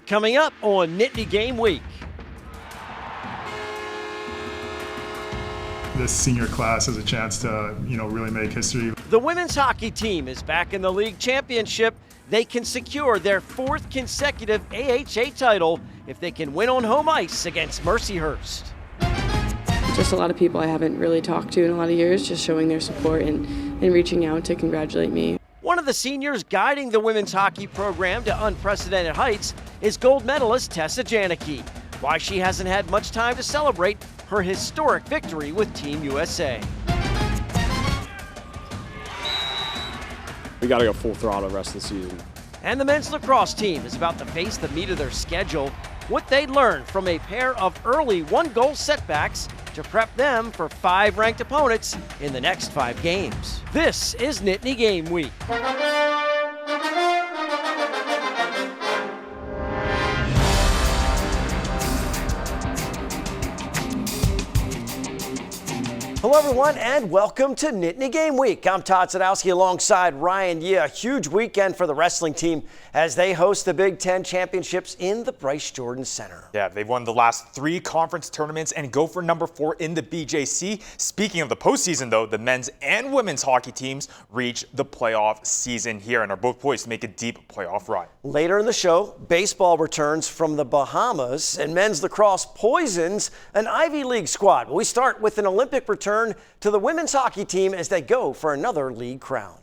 Coming up on Nittany Game Week. This senior class has a chance to, really make history. The women's hockey team is back in the league championship. They can secure their fourth consecutive AHA title if they can win on home ice against Mercyhurst. Just a lot of people I haven't really talked to in a lot of years, just showing their support and reaching out to congratulate me. One of the seniors guiding the women's hockey program to unprecedented heights is gold medalist Tessa Janicki. Why she hasn't had much time to celebrate her historic victory with Team USA. We got to go full throttle the rest of the season. And the men's lacrosse team is about to face the meat of their schedule. What they learned from a pair of early one-goal setbacks to prep them for 5 ranked opponents in the next 5 games. This is Nittany Game Week. Hello everyone and welcome to Nittany Game Week. I'm Todd Sadowski alongside Ryan Yeh. A huge weekend for the wrestling team as they host the Big Ten Championships in the Bryce Jordan Center. Yeah, they've won the last 3 conference tournaments and go for number 4 in the BJC. Speaking of the postseason though, the men's and women's hockey teams reach the playoff season here and are both poised to make a deep playoff run. Later in the show, baseball returns from the Bahamas and men's lacrosse poisons an Ivy League squad. But we start with an Olympic return to the women's hockey team as they go for another league crown.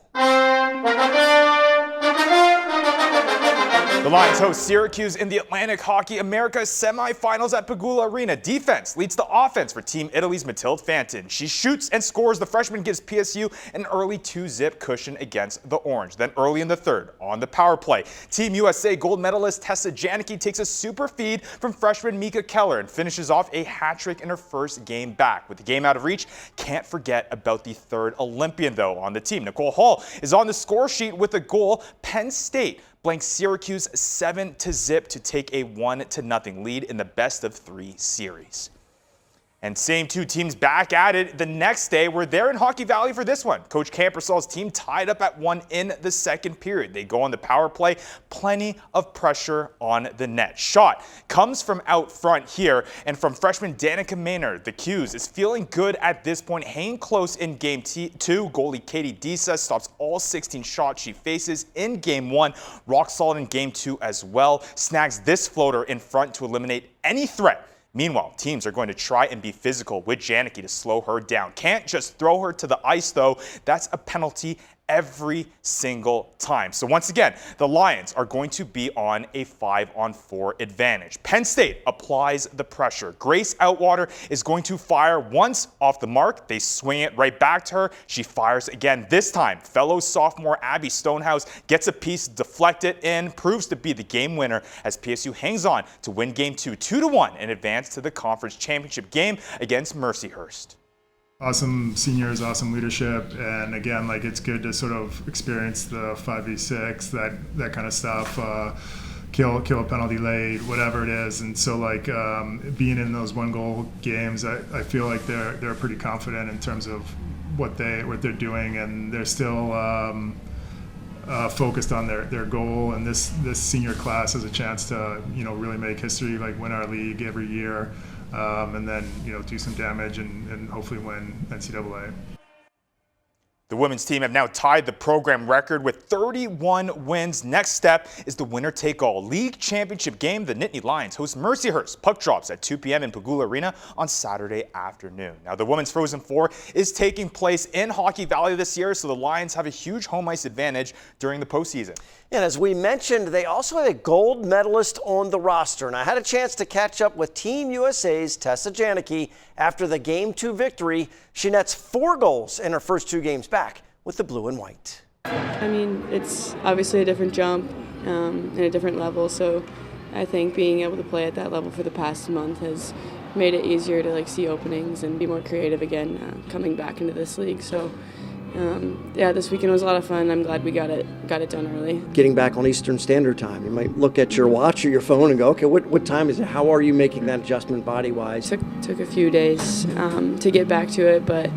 The Lions host Syracuse in the Atlantic Hockey Americas semifinals at Pagula Arena. Defense leads to offense for Team Italy's Mathilde Fantin. She shoots and scores. The freshman gives PSU an early 2-zip cushion against the Orange. Then early in the third, on the power play, Team USA gold medalist Tessa Janicki takes a super feed from freshman Mika Keller and finishes off a hat trick in her first game back. With the game out of reach, can't forget about the third Olympian though on the team. Nicole Hall is on the score sheet with a goal. Penn State blanks Syracuse 7-0 to take a 1-0 lead in the best of 3 series. And same 2 teams back at it the next day. We're there in Hockey Valley for this one. Coach Campersol's team tied up at 1 in the second period. They go on the power play. Plenty of pressure on the net. Shot comes from out front here and from freshman Danica Maynard. The Q's is feeling good at this point, hanging close in game 2. Goalie Katie Disa stops all 16 shots she faces in game 1. Rock solid in game 2 as well. Snags this floater in front to eliminate any threat. Meanwhile, teams are going to try and be physical with Janicki to slow her down. Can't just throw her to the ice, though. That's a penalty every single time. So once again, the Lions are going to be on a 5-on-4 advantage. Penn State applies the pressure. Grace Outwater is going to fire once off the mark. They swing it right back to her. She fires again. This time, fellow sophomore Abby Stonehouse gets a piece deflected in, proves to be the game winner as PSU hangs on to win game 2, 2-1 and advance to the conference championship game against Mercyhurst. Awesome seniors, awesome leadership, and again, it's good to sort of experience the 5v6, that kind of stuff, kill a penalty late, whatever it is. And so being in those 1-goal games, I feel like they're pretty confident in terms of what they're doing, and they're still focused on their goal. And this senior class has a chance to really make history, win our league every year. And then, do some damage and hopefully win NCAA. The women's team have now tied the program record with 31 wins. Next step is the winner-take-all league championship game. The Nittany Lions host Mercyhurst. Puck drops at 2 p.m. in Pagula Arena on Saturday afternoon. Now, the women's Frozen Four is taking place in Hockey Valley this year, so the Lions have a huge home ice advantage during the postseason. And as we mentioned, they also have a gold medalist on the roster. And I had a chance to catch up with Team USA's Tessa Janicki after the Game 2 victory. She nets 4 goals in her first 2 games back with the blue and white. I mean, it's obviously a different jump and a different level, so I think being able to play at that level for the past month has made it easier to see openings and be more creative again coming back into this league. So yeah, this weekend was a lot of fun. I'm glad we got it done early. Getting back on Eastern Standard Time, you might look at your watch or your phone and go, okay, what time is it? How are you making that adjustment body-wise? Took a few days to get back to it, but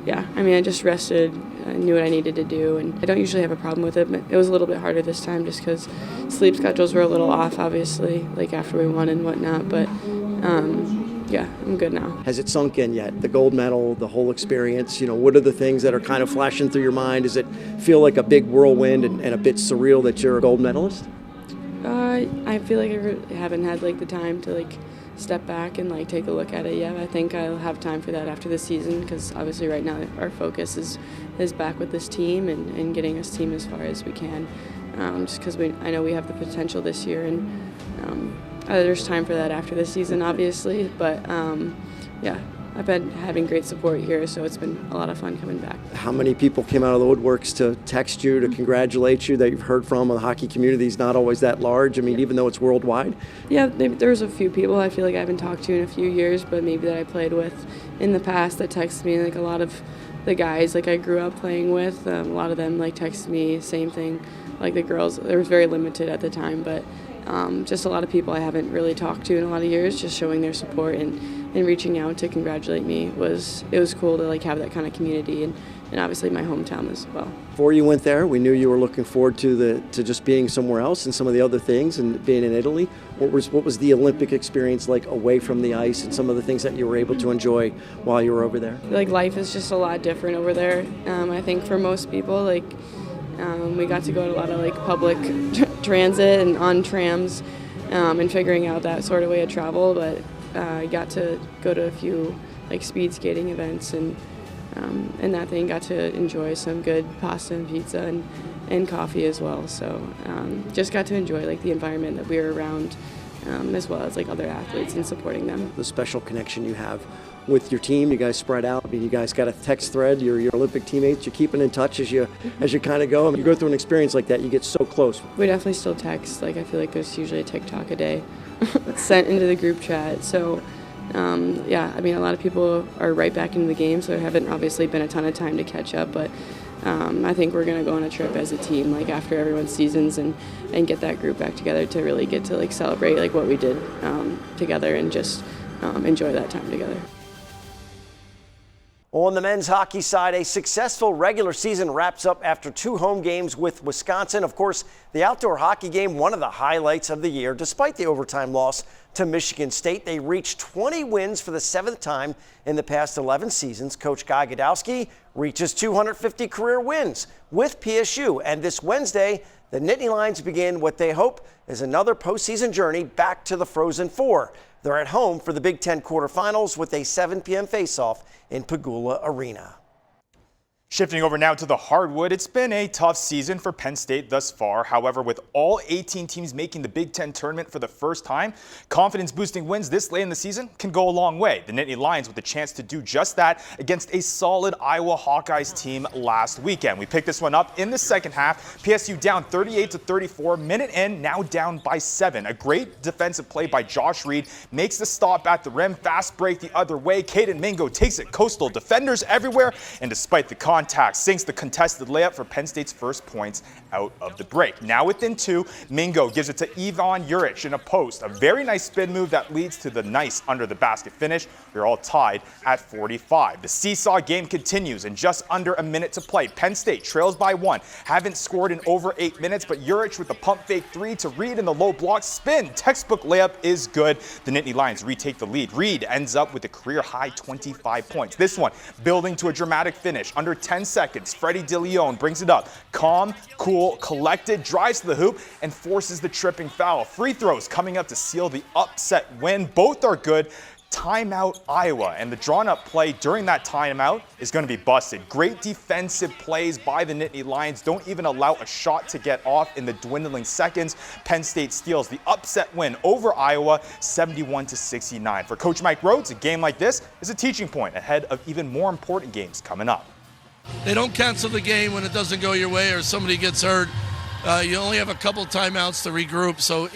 yeah, I mean, I just rested I knew what I needed to do, and I don't usually have a problem with it, but it was a little bit harder this time just because sleep schedules were a little off, obviously, like after we won and whatnot, but yeah, I'm good now. Has it sunk in yet? The gold medal, the whole experience, what are the things that are kind of flashing through your mind? Does it feel like a big whirlwind and a bit surreal that you're a gold medalist? I feel like I really haven't had the time to step back and take a look at it yet. I think I'll have time for that after the season because obviously right now our focus is back with this team and getting this team as far as we can. Just because I know we have the potential this year, and there's time for that after the season, obviously. But yeah, I've been having great support here, so it's been a lot of fun coming back. How many people came out of the woodworks to text you, to congratulate you, that you've heard from? The hockey community is not always that large. I mean, even though it's worldwide. Yeah, there's a few people I feel like I haven't talked to in a few years, but maybe that I played with in the past that texted me. A lot of the guys I grew up playing with, a lot of them texted me, same thing. The girls, there was very limited at the time, but just a lot of people I haven't really talked to in a lot of years, just showing their support and reaching out to congratulate me. It was cool to have that kind of community and obviously my hometown as well. Before you went there, we knew you were looking forward to just being somewhere else and some of the other things and being in Italy. What was the Olympic experience like away from the ice and some of the things that you were able to enjoy while you were over there? Life is just a lot different over there. I think for most people, we got to go to a lot of public transit and on trams and figuring out that sort of way of travel, but I got to go to a few speed skating events and that thing, got to enjoy some good pasta and pizza and coffee as well. So just got to enjoy the environment that we were around, as well as other athletes and supporting them. The special connection you have with your team, you guys spread out. I mean, you guys got a text thread, your Olympic teammates, you're keeping in touch as you kind of go. I mean, you go through an experience like that, you get so close. We definitely still text. I feel like there's usually a TikTok a day sent into the group chat. So yeah, I mean, a lot of people are right back into the game, so there haven't obviously been a ton of time to catch up, but I think we're going to go on a trip as a team, after everyone's seasons and get that group back together to really get to celebrate what we did together and just enjoy that time together. On the men's hockey side, a successful regular season wraps up after 2 home games with Wisconsin. Of course, the outdoor hockey game, one of the highlights of the year. Despite the overtime loss to Michigan State, they reached 20 wins for the 7th time in the past 11 seasons. Coach Guy Godowski reaches 250 career wins with PSU. And this Wednesday, the Nittany Lions begin what they hope is another postseason journey back to the Frozen Four. They're at home for the Big Ten quarterfinals with a 7 p.m. face-off in Pagula Arena. Shifting over now to the hardwood, it's been a tough season for Penn State thus far. However, with all 18 teams making the Big Ten tournament for the first time, confidence-boosting wins this late in the season can go a long way. The Nittany Lions with the chance to do just that against a solid Iowa Hawkeyes team last weekend. We picked this one up in the second half. PSU down 38-34, minute in, now down by 7. A great defensive play by Josh Reed makes the stop at the rim. Fast break the other way. Caden Mingo takes it coastal. Defenders everywhere, and despite the contact, sinks the contested layup for Penn State's first points out of the break. Now within 2, Mingo gives it to Ivan Juric in a post. A very nice spin move that leads to the nice under the basket finish. We're all tied at 45. The seesaw game continues in just under a minute to play. Penn State trails by 1. Haven't scored in over 8 minutes, but Juric with the pump fake 3 to Reed in the low block spin. Textbook layup is good. The Nittany Lions retake the lead. Reed ends up with a career high 25 points. This one building to a dramatic finish. Under 10 seconds, Freddie DeLeon brings it up. Calm, cool, collected, drives to the hoop, and forces the tripping foul. Free throws coming up to seal the upset win. Both are good. Timeout Iowa, and the drawn-up play during that timeout is going to be busted. Great defensive plays by the Nittany Lions. Don't even allow a shot to get off in the dwindling seconds. Penn State steals the upset win over Iowa, 71-69. For Coach Mike Rhodes, a game like this is a teaching point ahead of even more important games coming up. They don't cancel the game when it doesn't go your way or somebody gets hurt. You only have a couple timeouts to regroup. So,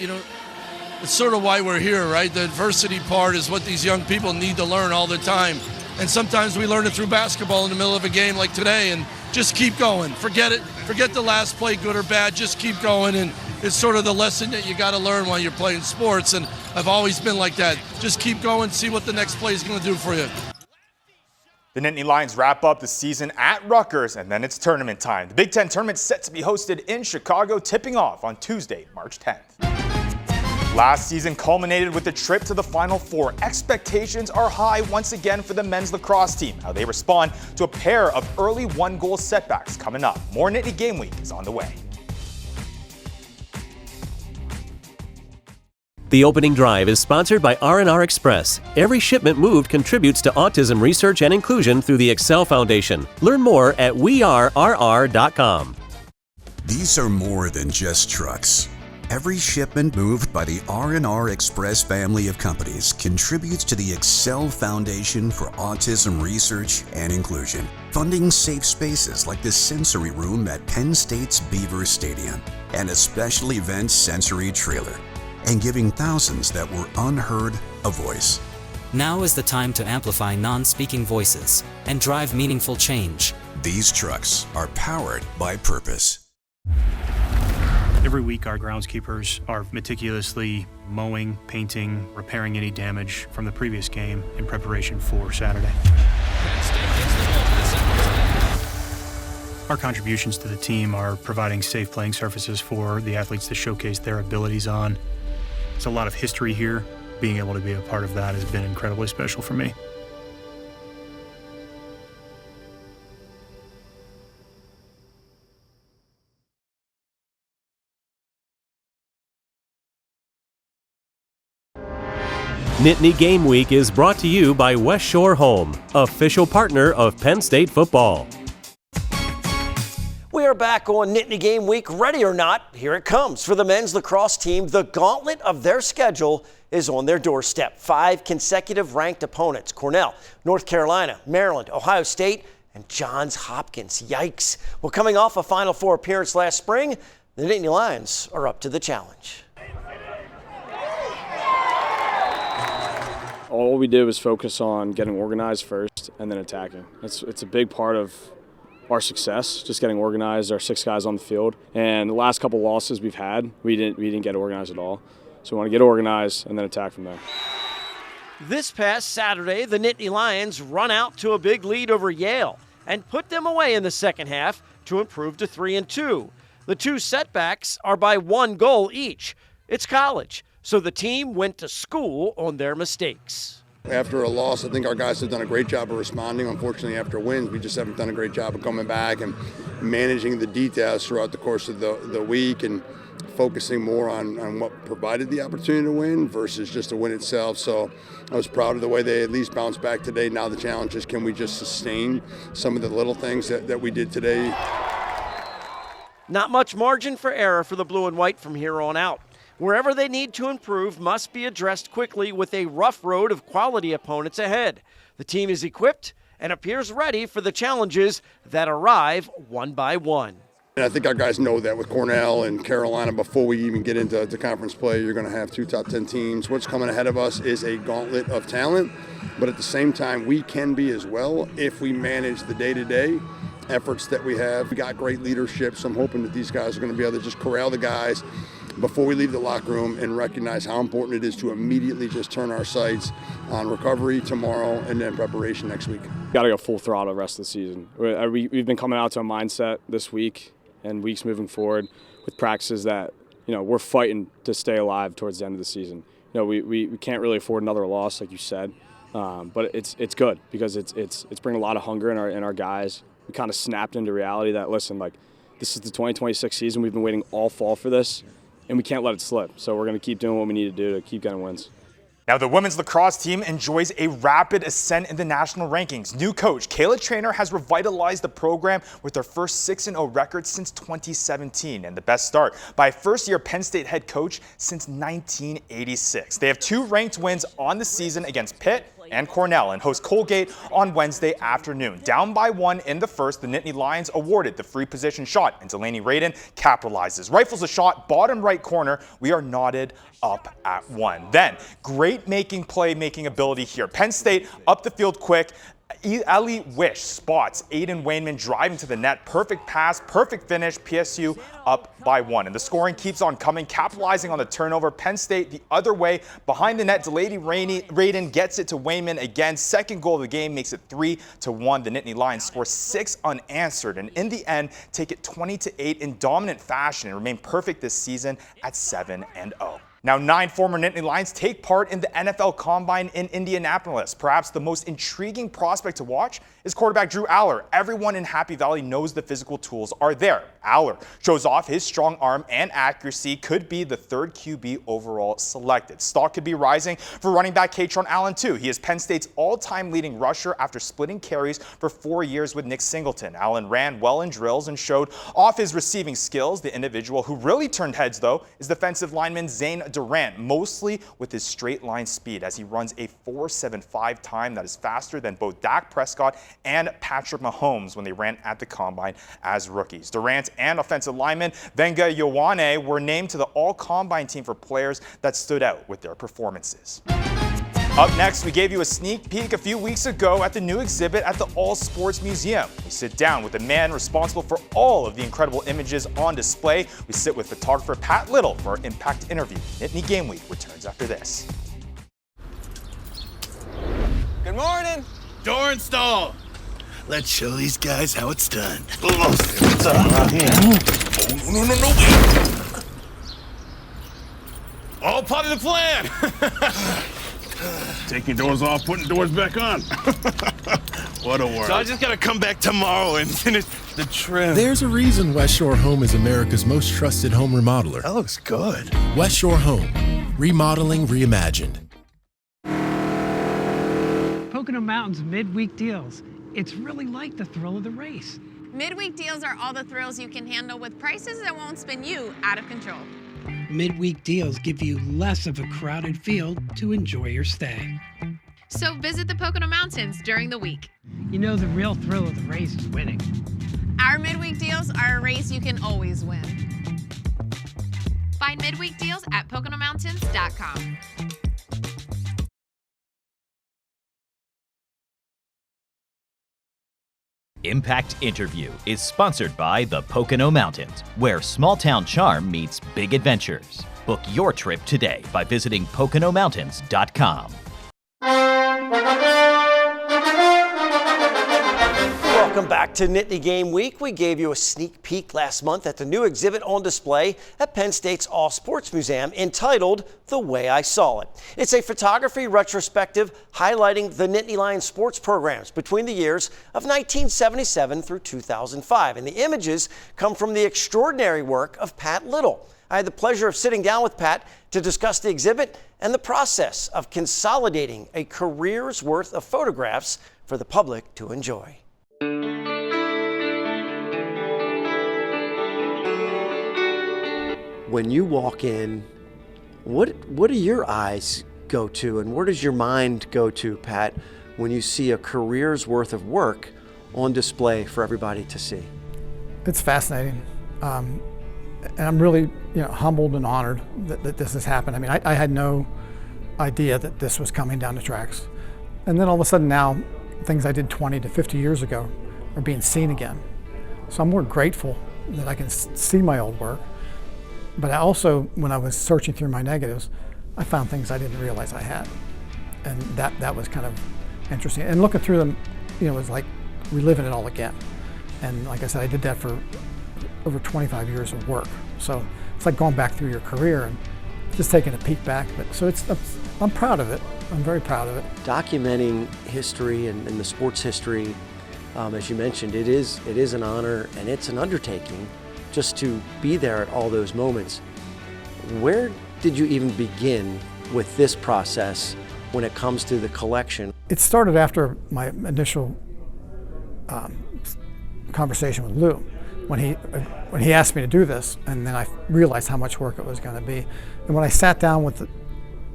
it's sort of why we're here, right? The adversity part is what these young people need to learn all the time. And sometimes we learn it through basketball in the middle of a game like today, and just keep going. Forget it. Forget the last play, good or bad. Just keep going. And it's sort of the lesson that you got to learn while you're playing sports. And I've always been like that. Just keep going, see what the next play is going to do for you. The Nittany Lions wrap up the season at Rutgers, and then it's tournament time. The Big Ten tournament set to be hosted in Chicago, tipping off on Tuesday, March 10th. Last season culminated with a trip to the Final Four. Expectations are high once again for the men's lacrosse team. How they respond to a pair of early one-goal setbacks coming up. More Nittany Game Week is on the way. The opening drive is sponsored by R&R Express. Every shipment moved contributes to autism research and inclusion through the Excel Foundation. Learn more at wearerr.com. These are more than just trucks. Every shipment moved by the R&R Express family of companies contributes to the Excel Foundation for Autism Research and Inclusion, funding safe spaces like the sensory room at Penn State's Beaver Stadium and a special event sensory trailer, and giving thousands that were unheard a voice. Now is the time to amplify non-speaking voices and drive meaningful change. These trucks are powered by purpose. Every week, our groundskeepers are meticulously mowing, painting, repairing any damage from the previous game in preparation for Saturday. Our contributions to the team are providing safe playing surfaces for the athletes to showcase their abilities on. There's a lot of history here. Being able to be a part of that has been incredibly special for me. Nittany Game Week is brought to you by West Shore Home, official partner of Penn State football. We are back on Nittany Game Week. Ready or not, here it comes for the men's lacrosse team. The gauntlet of their schedule is on their doorstep. 5 consecutive ranked opponents: Cornell, North Carolina, Maryland, Ohio State, and Johns Hopkins. Yikes. Well, coming off a Final Four appearance last spring, the Nittany Lions are up to the challenge. All we did was focus on getting organized first and then attacking. It's a big part of our success, just getting organized, our 6 guys on the field. And the last couple losses we've had, we didn't get organized at all. So we want to get organized and then attack from there. This past Saturday, the Nittany Lions run out to a big lead over Yale and put them away in the second half to improve to 3-2. The 2 setbacks are by 1 goal each. It's college, so the team went to school on their mistakes. After a loss, I think our guys have done a great job of responding. Unfortunately, after wins, we just haven't done a great job of coming back and managing the details throughout the course of the week and focusing more on what provided the opportunity to win versus just the win itself. So I was proud of the way they at least bounced back today. Now the challenge is, can we just sustain some of the little things that we did today? Not much margin for error for the blue and white from here on out. Wherever they need to improve must be addressed quickly with a rough road of quality opponents ahead. The team is equipped and appears ready for the challenges that arrive one by one. And I think our guys know that with Cornell and Carolina, before we even get into conference play, you're going to have 2 top 10 teams. What's coming ahead of us is a gauntlet of talent, but at the same time, we can be as well if we manage the day-to-day efforts that we have. We got great leadership, so I'm hoping that these guys are going to be able to just corral the guys before we leave the locker room and recognize how important it is to immediately just turn our sights on recovery tomorrow and then preparation next week. Got to go full throttle the rest of the season. We've been coming out to a mindset this week and weeks moving forward with practices that, we're fighting to stay alive towards the end of the season. We can't really afford another loss, like you said, but it's good because it's bringing a lot of hunger in our guys. We kind of snapped into reality that, listen, this is the 2026 season. We've been waiting all fall for this, and we can't let it slip. So we're going to keep doing what we need to do to keep getting wins. Now, the women's lacrosse team enjoys a rapid ascent in the national rankings. New coach Kayla Trainer has revitalized the program with their first 6-0 record since 2017 and the best start by a first-year Penn State head coach since 1986. They have 2 ranked wins on the season against Pitt and Cornell and host Colgate on Wednesday afternoon. Down by 1 in the first, the Nittany Lions awarded the free position shot, and Delaney Radin capitalizes. Rifles a shot, bottom right corner. We are knotted up at 1. Then, great playmaking ability here. Penn State up the field quick. Ellie Wish spots Aiden Wainman driving to the net. Perfect pass, perfect finish. PSU up by 1. And the scoring keeps on coming, capitalizing on the turnover. Penn State the other way. Behind the net, Delaney Radin gets it to Wainman again. Second goal of the game makes it 3-1. The Nittany Lions score 6 unanswered. And in the end, take it 20-8 in dominant fashion and remain perfect this season at 7-0. Now, 9 former Nittany Lions take part in the NFL Combine in Indianapolis. Perhaps the most intriguing prospect to watch is quarterback Drew Aller. Everyone in Happy Valley knows the physical tools are there. Aller shows off his strong arm and accuracy, could be the 3rd QB overall selected. Stock could be rising for running back Katron Allen, too. He is Penn State's all-time leading rusher after splitting carries for 4 years with Nick Singleton. Allen ran well in drills and showed off his receiving skills. The individual who really turned heads, though, is defensive lineman Zane Durant, mostly with his straight line speed as he runs a 4.75 time that is faster than both Dak Prescott and Patrick Mahomes when they ran at the Combine as rookies. Durant and offensive lineman Venga Ioane were named to the All-Combine team for players that stood out with their performances. Up next, we gave you a sneak peek a few weeks ago at the new exhibit at the All Sports Museum. We sit down with the man responsible for all of the incredible images on display. We sit with photographer Pat Little for our Impact interview. Nittany Game Week returns after this. Good morning. Door install. Let's show these guys how it's done. What's up around here? Oh, no. All part of the plan. Taking doors off, putting doors back on. What a world. So I just gotta come back tomorrow and finish the trim. There's a reason West Shore Home is America's most trusted home remodeler. That looks good. West Shore Home, remodeling reimagined. Pocono Mountain's midweek deals. It's really like the thrill of the race. Midweek deals are all the thrills you can handle with prices that won't spin you out of control. Midweek deals give you less of a crowded field to enjoy your stay. So visit the Pocono Mountains during the week. You know the real thrill of the race is winning. Our midweek deals are a race you can always win. Find midweek deals at PoconoMountains.com. Impact Interview is sponsored by the Pocono Mountains, where small-town charm meets big adventures. Book your trip today by visiting PoconoMountains.com. Welcome back to Nittany Game Week. We gave you a sneak peek last month at the new exhibit on display at Penn State's All Sports Museum entitled The Way I Saw It. It's a photography retrospective highlighting the Nittany Lions sports programs between the years of 1977 through 2005. And the images come from the extraordinary work of Pat Little. I had the pleasure of sitting down with Pat to discuss the exhibit and the process of consolidating a career's worth of photographs for the public to enjoy. When you walk in, what do your eyes go to and where does your mind go to, Pat, when you see a career's worth of work on display for everybody to see? It's fascinating. And I'm really humbled and honored that this has happened. I mean, I had no idea that this was coming down the tracks. And then all of a sudden now, things I did 20 to 50 years ago are being seen again. So I'm more grateful that I can see my old work. But I also, when I was searching through my negatives, I found things I didn't realize I had. And that was kind of interesting. And looking through them, it was like reliving it all again. And like I said, I did that for over 25 years of work. So it's like going back through your career and just taking a peek back. But so I'm proud of it. I'm very proud of it. Documenting history and the sports history, as you mentioned, it is an honor and it's an undertaking just to be there at all those moments. Where did you even begin with this process when it comes to the collection? It started after my initial conversation with Lou, when he asked me to do this, and then I realized how much work it was going to be. And when I sat down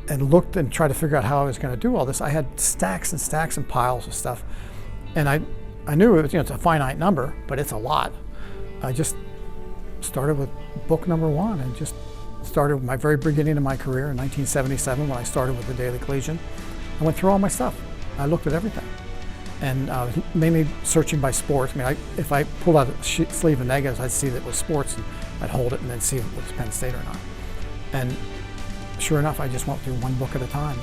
and looked and tried to figure out how I was going to do all this, I had stacks and stacks and piles of stuff, and I knew it was, it's a finite number, but it's a lot. I just started with book number 1 and just started my very beginning of my career in 1977 when I started with the Daily Collegian. I went through all my stuff. I looked at everything. And mainly searching by sports. I mean, if I pulled out a sleeve of negatives, I'd see that it was sports, and I'd hold it and then see if it was Penn State or not. And sure enough, I just went through one book at a time.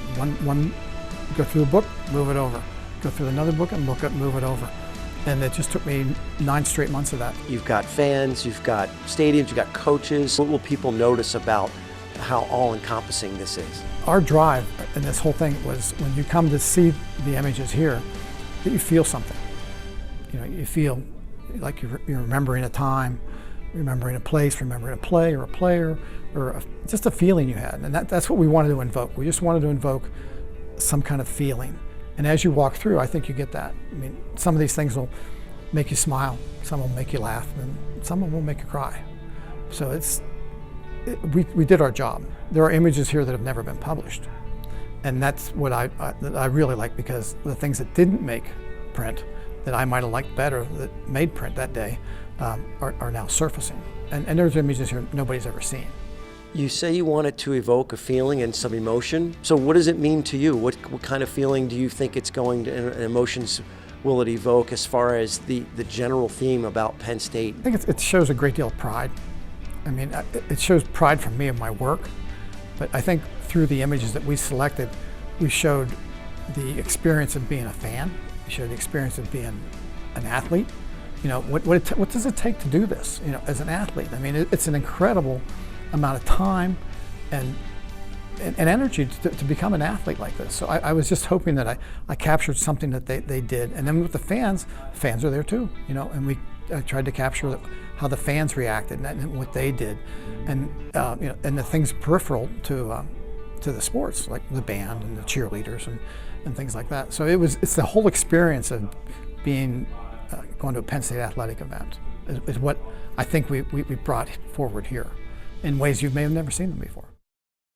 Go through a book, move it over. Go through another book and look at, move it over. And it just took me 9 straight months of that. You've got fans, you've got stadiums, you've got coaches. What will people notice about how all-encompassing this is? Our drive in this whole thing was when you come to see the images here, that you feel something. You know, you feel like you're remembering a time, remembering a place, remembering a play or a player, or just a feeling you had. And that's what we wanted to invoke. We just wanted to invoke some kind of feeling. And as you walk through, I think you get that. I mean, some of these things will make you smile, some will make you laugh, and some of them will make you cry. So we did our job. There are images here that have never been published. And that's what I really like, because the things that didn't make print, that I might have liked better, that made print that day, are now surfacing. And there's images here nobody's ever seen. You say you wanted to evoke a feeling and some emotion. So what does it mean to you? What kind of feeling do you think it's going to, and emotions will it evoke as far as the general theme about Penn State? I think it shows a great deal of pride. I mean, it shows pride from me of my work, but I think through the images that we selected, we showed the experience of being a fan. We showed the experience of being an athlete. You know, what does it take to do this, you know, as an athlete? I mean, it's an incredible amount of time and energy to become an athlete like this. So I was just hoping that I captured something that they did. And then with the fans are there too, you know, and I tried to capture how the fans reacted and what they did, and you know, and the things peripheral to the sports, like the band and the cheerleaders and things like that. So it's the whole experience of being going to a Penn State athletic event is what I think we brought forward here in ways you may have never seen them before.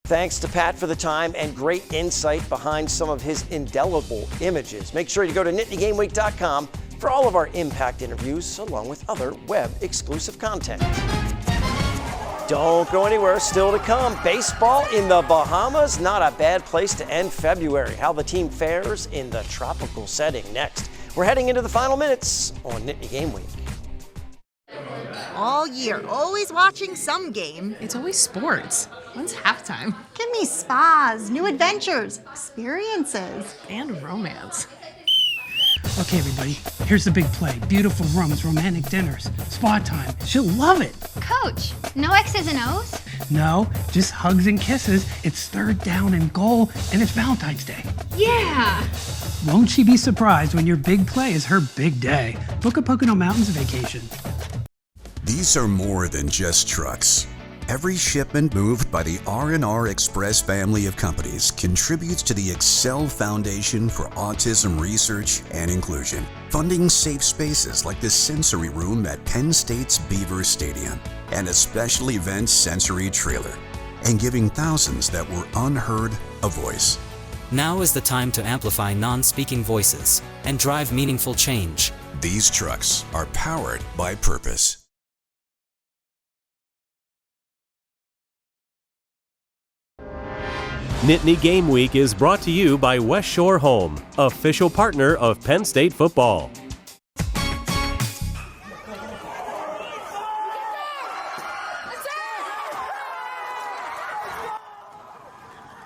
Thanks to Pat for the time and great insight behind some of his indelible images. Make sure you go to nittany-game-week.com for all of our Impact interviews, along with other web-exclusive content. Don't go anywhere, still to come. Baseball in the Bahamas, not a bad place to end February. How the team fares in the tropical setting next. We're heading into the final minutes on Nittany Game Week. All year, always watching some game. It's always sports. When's halftime? Give me spas, new adventures, experiences. And romance. Okay, everybody, here's the big play. Beautiful rooms, romantic dinners, spa time. She'll love it. Coach, no X's and O's? No, just hugs and kisses. It's 3rd down and goal, and it's Valentine's Day. Yeah. Won't she be surprised when your big play is her big day? Book a Pocono Mountains vacation. These are more than just trucks. Every shipment moved by the R&R Express family of companies contributes to the Excel Foundation for Autism Research and Inclusion, funding safe spaces like the sensory room at Penn State's Beaver Stadium and a special events sensory trailer, and giving thousands that were unheard a voice. Now is the time to amplify non-speaking voices and drive meaningful change. These trucks are powered by purpose. Nittany Game Week is brought to you by West Shore Home, official partner of Penn State football.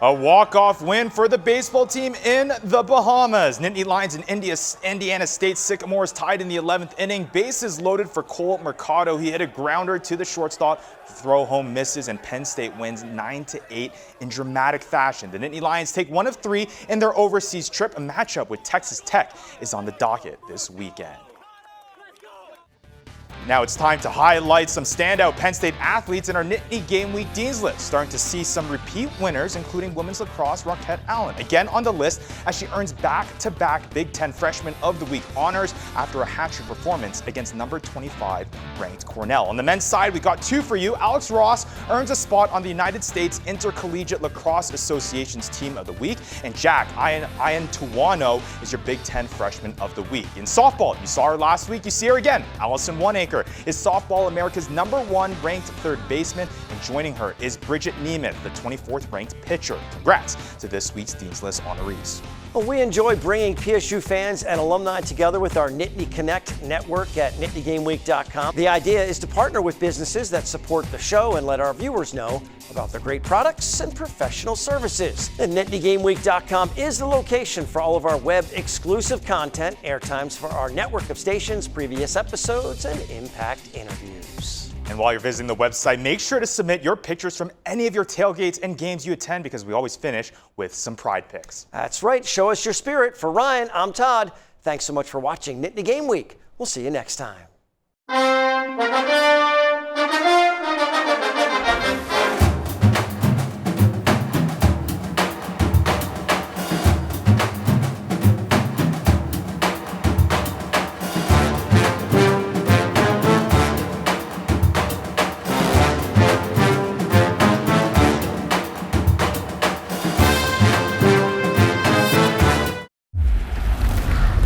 A walk-off win for the baseball team in the Bahamas. Nittany Lions and Indiana State Sycamores tied in the 11th inning. Bases loaded for Cole Mercado. He hit a grounder to the shortstop. Throw home misses, and Penn State wins 9-8 in dramatic fashion. The Nittany Lions take 1 of 3 in their overseas trip. A matchup with Texas Tech is on the docket this weekend. Now it's time to highlight some standout Penn State athletes in our Nittany Game Week Dean's List. Starting to see some repeat winners, including women's lacrosse Rockette Allen. Again on the list as she earns back-to-back Big Ten Freshman of the Week honors after a hat-trick performance against number 25 ranked Cornell. On the men's side, we got 2 for you. Alex Ross earns a spot on the United States Intercollegiate Lacrosse Association's Team of the Week. And Jack Iantuano is your Big Ten Freshman of the Week. In softball, you saw her last week, you see her again. Allison Oneacre is Softball America's #1 ranked 3rd baseman, and and joining her is Bridget Nemeth, the 24th ranked pitcher. Congrats to this week's Dean's List honorees. Well, we enjoy bringing PSU fans and alumni together with our Nittany Connect network at nittany-game-week.com. The idea is to partner with businesses that support the show and let our viewers know about their great products and professional services. And nittany-game-week.com is the location for all of our web exclusive content, airtimes for our network of stations, previous episodes, and impact interviews. And while you're visiting the website, make sure to submit your pictures from any of your tailgates and games you attend, because we always finish with some pride pics. That's right. Show us your spirit. For Ryan, I'm Todd. Thanks so much for watching Nittany Game Week. We'll see you next time.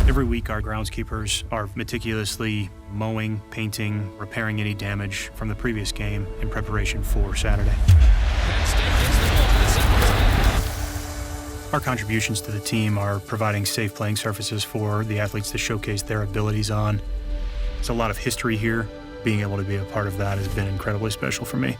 Every week, our groundskeepers are meticulously mowing, painting, repairing any damage from the previous game in preparation for Saturday. Our contributions to the team are providing safe playing surfaces for the athletes to showcase their abilities on. There's a lot of history here. Being able to be a part of that has been incredibly special for me.